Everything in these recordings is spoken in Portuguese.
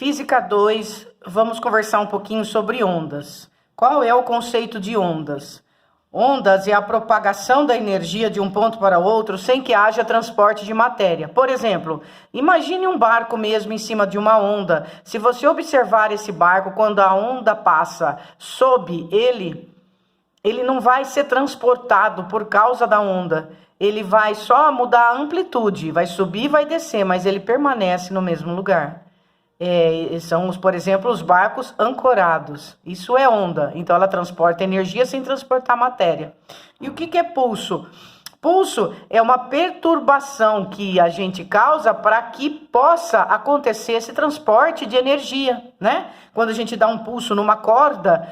Física 2, vamos conversar um pouquinho sobre ondas. Qual é o conceito de ondas? Ondas é a propagação da energia de um ponto para outro sem que haja transporte de matéria. Por exemplo, imagine um barco mesmo em cima de uma onda. Se você observar esse barco, quando a onda passa sob ele não vai ser transportado por causa da onda. Ele vai só mudar a amplitude, vai subir e vai descer, mas ele permanece no mesmo lugar. São, por exemplo, os barcos ancorados. Isso é onda. Então, ela transporta energia sem transportar matéria. E o que é pulso? Pulso é uma perturbação que a gente causa para que possa acontecer esse transporte de energia, né? Quando a gente dá um pulso numa corda,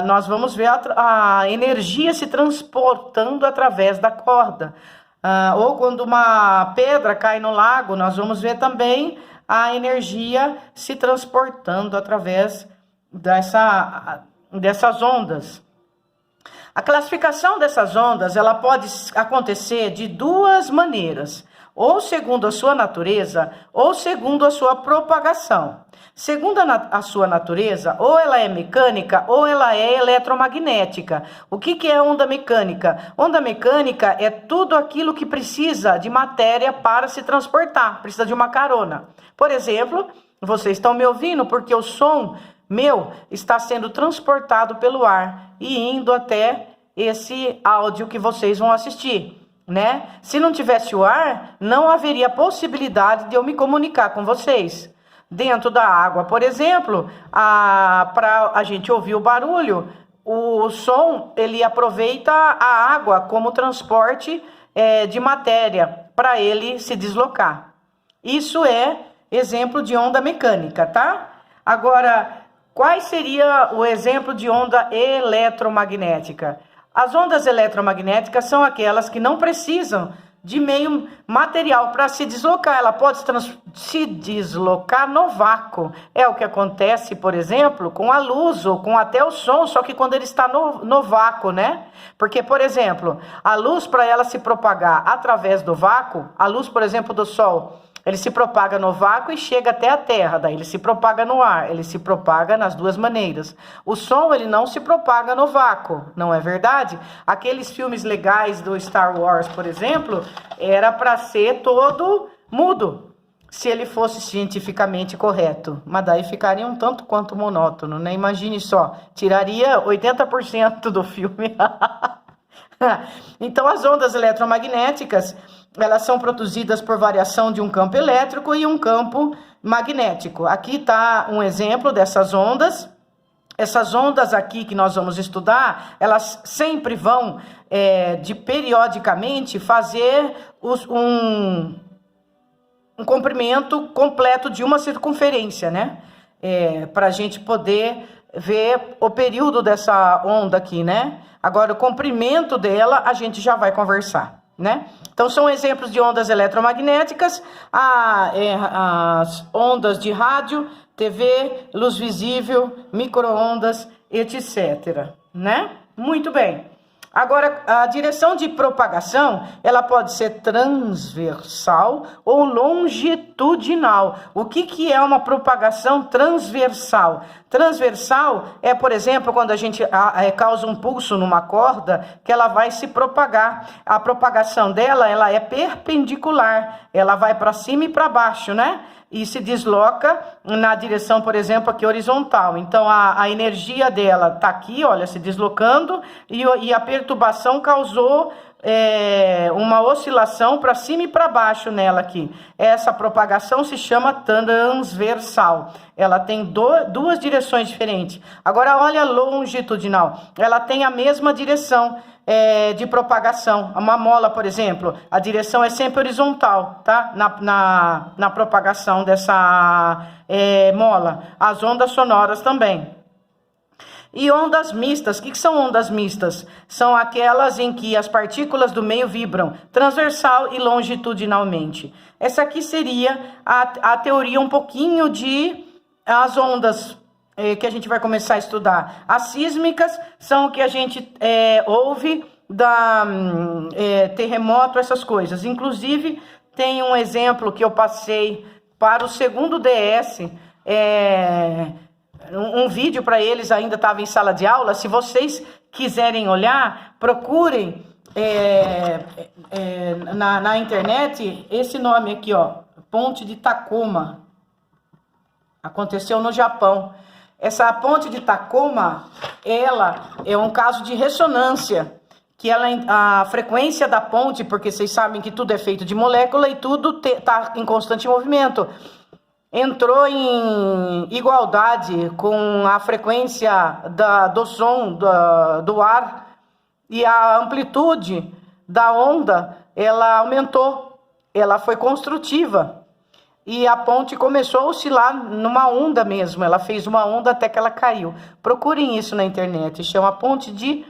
nós vamos ver a energia se transportando através da corda. Ou quando uma pedra cai no lago, nós vamos ver também a energia se transportando através dessas ondas. A classificação dessas ondas, ela pode acontecer de duas maneiras, ou segundo a sua natureza, ou segundo a sua propagação. Segundo a sua natureza, ou ela é mecânica, ou ela é eletromagnética. O que é onda mecânica? Onda mecânica é tudo aquilo que precisa de matéria para se transportar, precisa de uma carona. Por exemplo, vocês estão me ouvindo porque o som meu está sendo transportado pelo ar e indo até esse áudio que vocês vão assistir, né? Se não tivesse o ar, não haveria possibilidade de eu me comunicar com vocês. Dentro da água, por exemplo, para a gente ouvir o barulho, o som ele aproveita a água como transporte de matéria para ele se deslocar. Isso é exemplo de onda mecânica, tá? Agora, qual seria o exemplo de onda eletromagnética? As ondas eletromagnéticas são aquelas que não precisam de meio material para se deslocar. Ela pode se deslocar no vácuo. É o que acontece, por exemplo, com a luz ou com até o som, só que quando ele está no vácuo, né? Porque, por exemplo, a luz, para ela se propagar através do vácuo, a luz, por exemplo, do sol, ele se propaga no vácuo e chega até a Terra, daí ele se propaga no ar, ele se propaga nas duas maneiras. O som, ele não se propaga no vácuo, não é verdade? Aqueles filmes legais do Star Wars, por exemplo, era para ser todo mudo, se ele fosse cientificamente correto. Mas daí ficaria um tanto quanto monótono, né? Imagine só, tiraria 80% do filme. Então, as ondas eletromagnéticas, elas são produzidas por variação de um campo elétrico e um campo magnético. Aqui está um exemplo dessas ondas. Essas ondas aqui que nós vamos estudar, elas sempre vão, periodicamente, fazer um comprimento completo de uma circunferência, né? Para a gente poder ver o período dessa onda aqui, né? Agora, o comprimento dela, a gente já vai conversar, né? Então, são exemplos de ondas eletromagnéticas, as ondas de rádio, TV, luz visível, micro-ondas, etc, né? Muito bem. Agora, a direção de propagação, ela pode ser transversal ou longitudinal. O que é uma propagação transversal? Transversal é, por exemplo, quando a gente causa um pulso numa corda, que ela vai se propagar. A propagação dela, ela é perpendicular, ela vai para cima e para baixo, né? E se desloca na direção, por exemplo, aqui horizontal. Então, a energia dela está aqui, olha, se deslocando, e a perturbação causou uma oscilação para cima e para baixo nela aqui. Essa propagação se chama transversal. Ela tem duas direções diferentes. Agora, olha a longitudinal. Ela tem a mesma direção de propagação. Uma mola, por exemplo, a direção é sempre horizontal, tá? Na propagação dessa mola. As ondas sonoras também. E ondas mistas. O que são ondas mistas? São aquelas em que as partículas do meio vibram transversal e longitudinalmente. Essa aqui seria a teoria um pouquinho de as ondas que a gente vai começar a estudar. As sísmicas são o que a gente ouve da terremoto, essas coisas. Inclusive, tem um exemplo que eu passei para o segundo DS, um vídeo para eles, ainda estava em sala de aula. Se vocês quiserem olhar, procurem na internet esse nome aqui, ó, Ponte de Tacoma. Aconteceu no Japão. Essa ponte de Tacoma, ela é um caso de ressonância, que a frequência da ponte, porque vocês sabem que tudo é feito de molécula e tudo está em constante movimento, entrou em igualdade com a frequência do som do ar, e a amplitude da onda, ela aumentou, ela foi construtiva. E a ponte começou a oscilar numa onda mesmo. Ela fez uma onda até que ela caiu. Procurem isso na internet. Chama Ponte de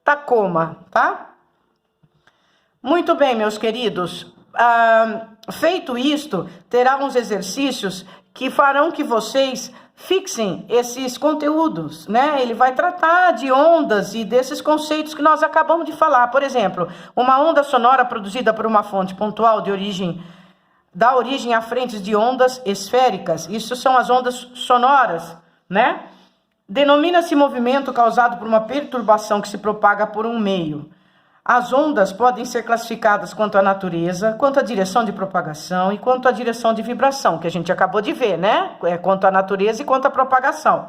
Tacoma, tá? Muito bem, meus queridos. Feito isto, terá uns exercícios que farão que vocês fixem esses conteúdos, né? Ele vai tratar de ondas e desses conceitos que nós acabamos de falar. Por exemplo, uma onda sonora produzida por uma fonte pontual dá origem a frentes de ondas esféricas. Isso são as ondas sonoras, né? Denomina-se movimento causado por uma perturbação que se propaga por um meio. As ondas podem ser classificadas quanto à natureza, quanto à direção de propagação e quanto à direção de vibração, que a gente acabou de ver, né? Quanto à natureza e quanto à propagação.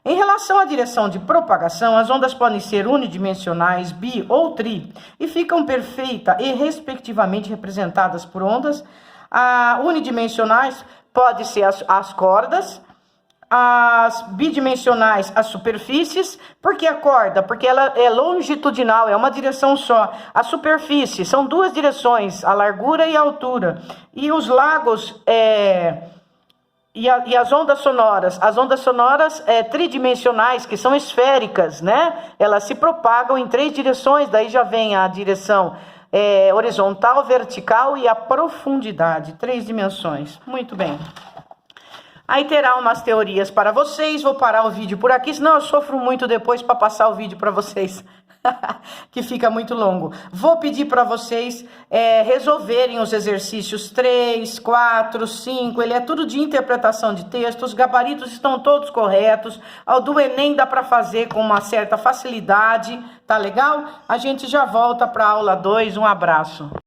Em relação à direção de propagação, as ondas podem ser unidimensionais, ou tri, e ficam perfeita e respectivamente representadas por ondas unidimensionais, pode ser as cordas, as bidimensionais, as superfícies. Por que a corda? Porque ela é longitudinal, é uma direção só. A superfície são duas direções, a largura e a altura. E os lagos e as ondas sonoras tridimensionais, que são esféricas, né? Elas se propagam em 3 direções, daí já vem a direção horizontal, vertical e a profundidade, 3 dimensões. Muito bem. Aí terá umas teorias para vocês. Vou parar o vídeo por aqui, senão eu sofro muito depois para passar o vídeo para vocês, que fica muito longo. Vou pedir para vocês resolverem os exercícios 3, 4, 5. Ele é tudo de interpretação de texto. Os gabaritos estão todos corretos. Ao do Enem dá para fazer com uma certa facilidade. Tá legal? A gente já volta para a aula 2. Um abraço.